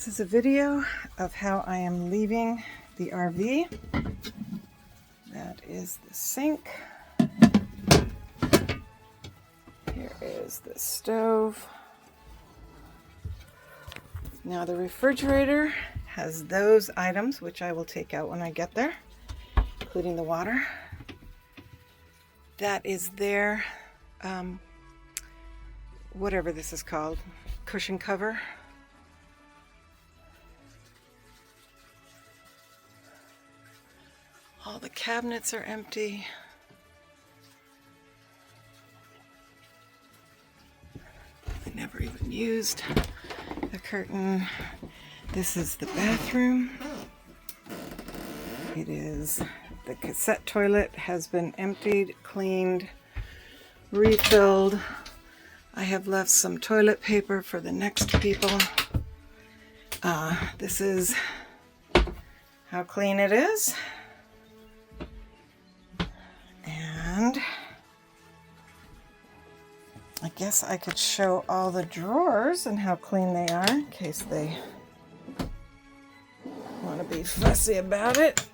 This is a video of how I am leaving the RV. That is the sink. Here is the stove. Now the refrigerator has those items, which I will take out when I get there, including the water. That is their, whatever this is called, cushion cover. All the cabinets are empty. I never even used the curtain. This is the bathroom. It is, the cassette toilet has been emptied, cleaned, refilled. I have left some toilet paper for the next people. This is how clean it is. And I guess I could show all the drawers and how clean they are in case they want to be fussy about it.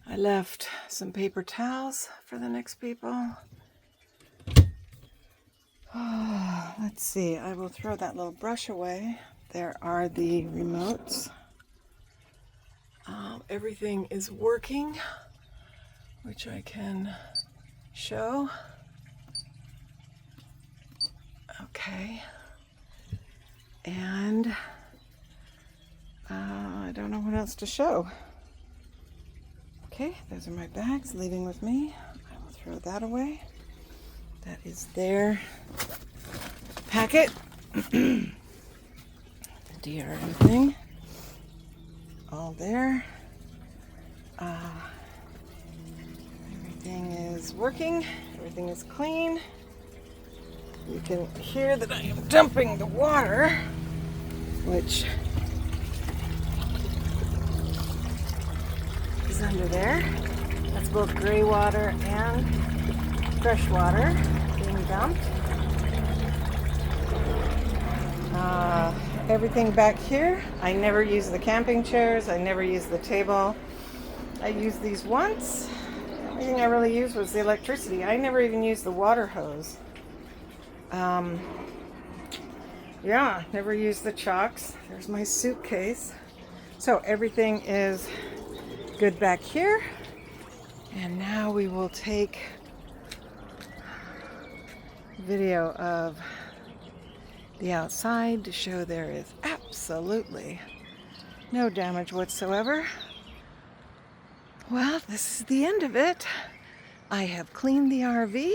I left some paper towels for the next people. Oh, let's see, I will throw that little brush away. There are the remotes. Everything is working, which I can show. Okay. And I don't know what else to show. Okay, those are my bags leaving with me. I will throw that away. That is their packet. The DRM thing. All there. Everything is working. Everything is clean. You can hear that I am dumping the water, which is under there. That's both gray water and fresh water being dumped. Everything back here, I never use the camping chairs, I never use the table. I used these once. The only thing I really used was the electricity. I never even used the water hose. Yeah, never used the chocks. There's my suitcase. So everything is good back here. And now we will take video of the outside to show there is absolutely no damage whatsoever. Well, this is the end of it. I have cleaned the RV.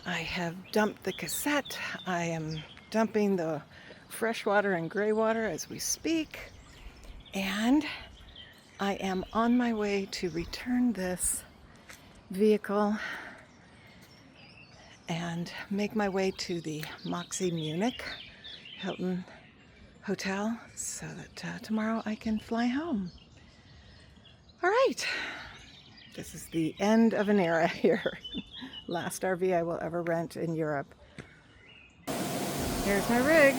I have dumped the cassette. I am dumping the fresh water and gray water as we speak. And I am on my way to return this vehicle and make my way to the Munich Hilton Hotel so that tomorrow I can fly home. All right, this is the end of an era here. Last RV I will ever rent in Europe. Here's my rig.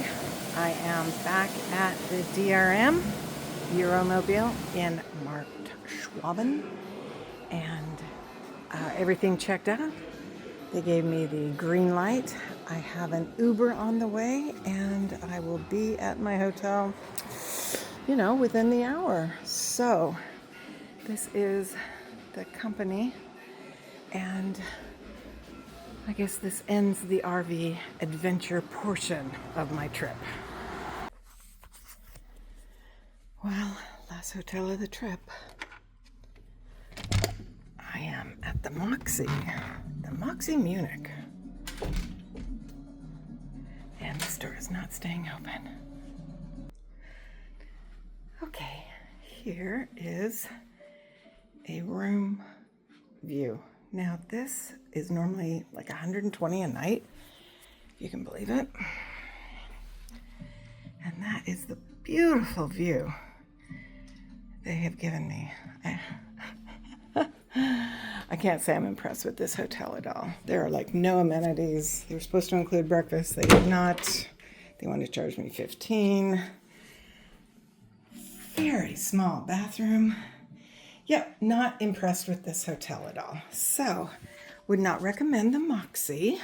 I am back at the DRM Euromobile in Schwaben, and everything checked out. They gave me the green light. I have an Uber on the way, and I will be at my hotel, you know, within the hour. So this is the company, and I guess this ends the RV adventure portion of my trip. Well, last hotel of the trip. I am at the Moxie Munich. And the store is not staying open. Okay, here is a room view. Now this is normally like $120 a night, if you can believe it. And that is the beautiful view they have given me. I can't say I'm impressed with this hotel at all. There are like no amenities. They were supposed to include breakfast. They did not. They wanted to charge me $15. Very small bathroom. Yep, not impressed with this hotel at all. So, would not recommend the Moxie.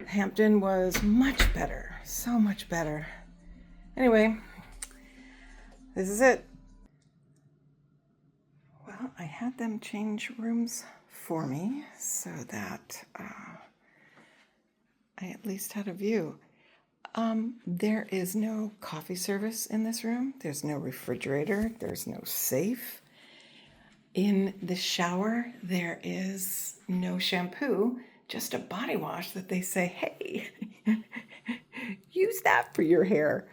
Hampton was much better. So much better. Anyway, this is it. Well, I had them change rooms for me so that I at least had a view. There is no coffee service in this room. There's no refrigerator. There's no safe. In the shower, there is no shampoo, just a body wash that they say, hey, use that for your hair.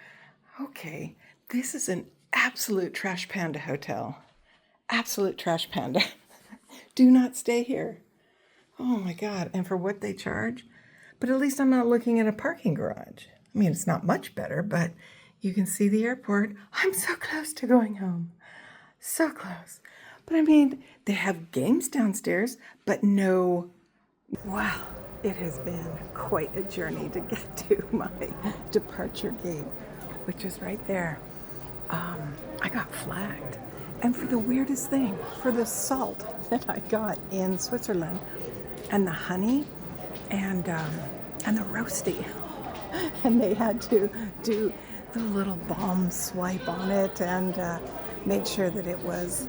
Okay, this is an absolute trash panda hotel. Absolute trash panda. Do not stay here. Oh my God, and for what they charge? But at least I'm not looking at a parking garage. I mean, it's not much better, but you can see the airport. I'm so close to going home. So close. But I mean, they have games downstairs, but no. Wow, it has been quite a journey to get to my departure gate, which is right there. I got flagged. And for the weirdest thing, for the salt that I got in Switzerland, and the honey, and the roasty. And they had to do the little balm swipe on it and made sure that it was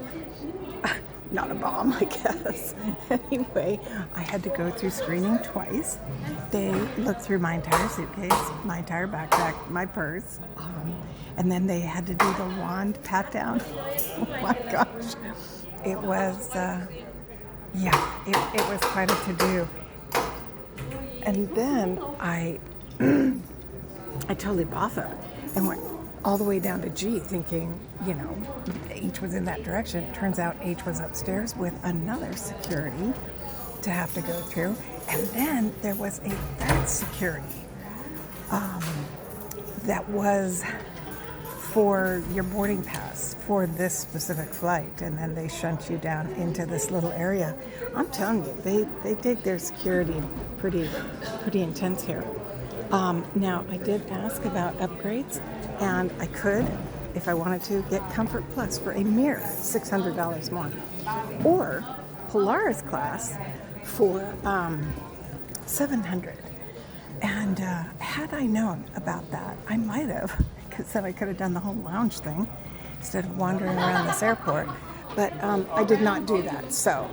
not a bomb, I guess. Anyway, I had to go through screening twice. They looked through my entire suitcase, my entire backpack, my purse, and then they had to do the wand pat down. Oh my gosh. It was, it was quite a to-do. And then I totally boffed it and went all the way down to G, thinking, H was in that direction. Turns out H was upstairs with another security to have to go through. And then there was a third security that was for your boarding pass for this specific flight. And then they shunt you down into this little area. I'm telling you, they take their security pretty intense here. Now, I did ask about upgrades, and I could, if I wanted to, get Comfort Plus for a mere $600 more, or Polaris class for $700. And had I known about that, I might have, because then I could have done the whole lounge thing instead of wandering around this airport. But I did not do that. So,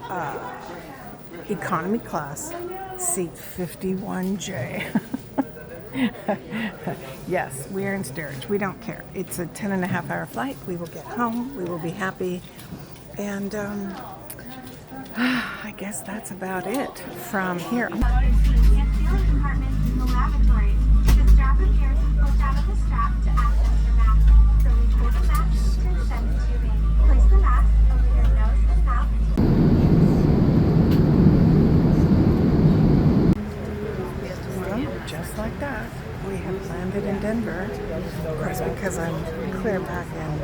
economy class, seat 51J. Yes, we are in steerage. We don't care. It's a 10.5-hour flight. We will get home. We will be happy. And I guess that's about it from here. Just like that, we have landed in Denver. Of course, because I'm clear back in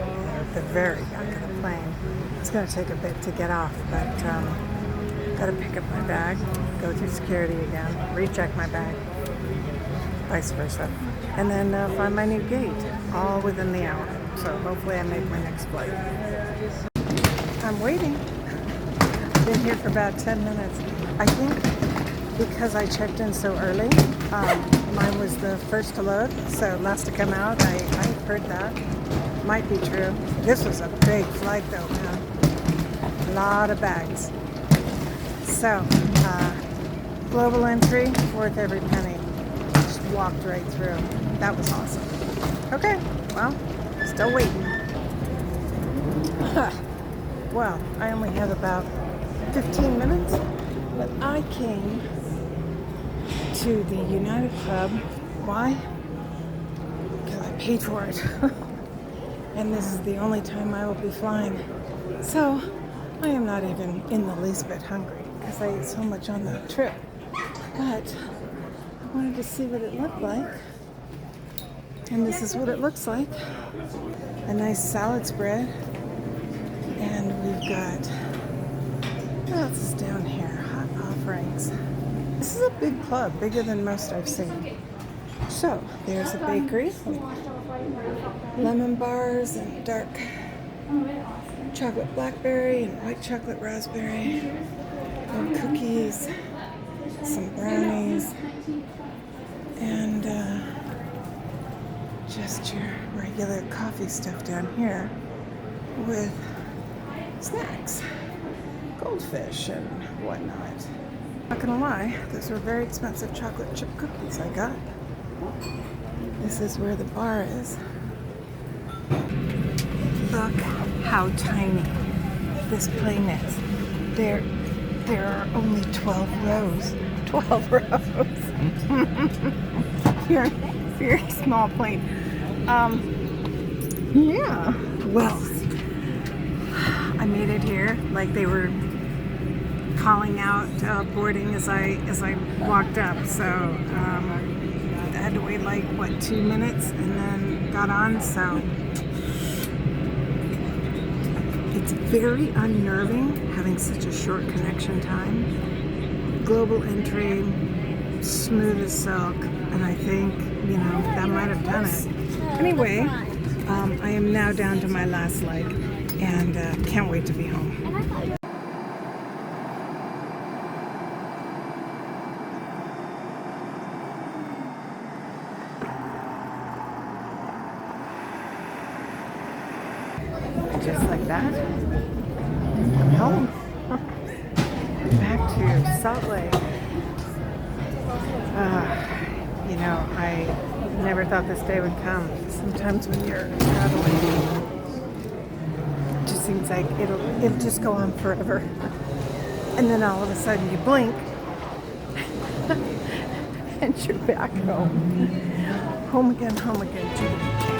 the very back of the plane, it's going to take a bit to get off, but got to pick up my bag, go through security again, recheck my bag, vice versa, and then find my new gate, all within the hour. So hopefully I make my next flight. I'm waiting. I've been here for about 10 minutes. I think because I checked in so early, mine was the first to load, so last to come out. I heard that. Might be true. This was a big flight though, man. A lot of bags. So, global entry, worth every penny. Just walked right through. That was awesome. Okay, well, still waiting. Well, I only have about 15 minutes, but I came to the United Club. Why? Because I paid for it. and this is the only time I will be flying. So I am not even in the least bit hungry because I ate so much on the trip. But I wanted to see what it looked like. And this is what it looks like. A nice salad spread. And we've got, what else is down here? Hot offerings. This is a big club, bigger than most I've seen. So, there's a bakery with lemon bars and dark chocolate blackberry and white chocolate raspberry, and cookies, some brownies, and just your regular coffee stuff down here with snacks, goldfish and whatnot. Not gonna lie, those were very expensive chocolate chip cookies I got. This is where the bar is. Look how tiny this plane is. There are only 12 rows. 12 rows. Very small plane. Yeah. Well, I made it here. Like they were calling out boarding as I walked up. So I had to wait like 2 minutes and then got on. So it's very unnerving having such a short connection time. Global entry, smooth as silk, and I think, you know, that might have done it. Anyway, I am now down to my last leg and can't wait to be home. Just like that, I'm home. Back to Salt Lake. You know, I never thought this day would come. Sometimes when you're traveling, it just seems like it'll just go on forever. And then all of a sudden you blink and you're back home. Home again, Jiggity.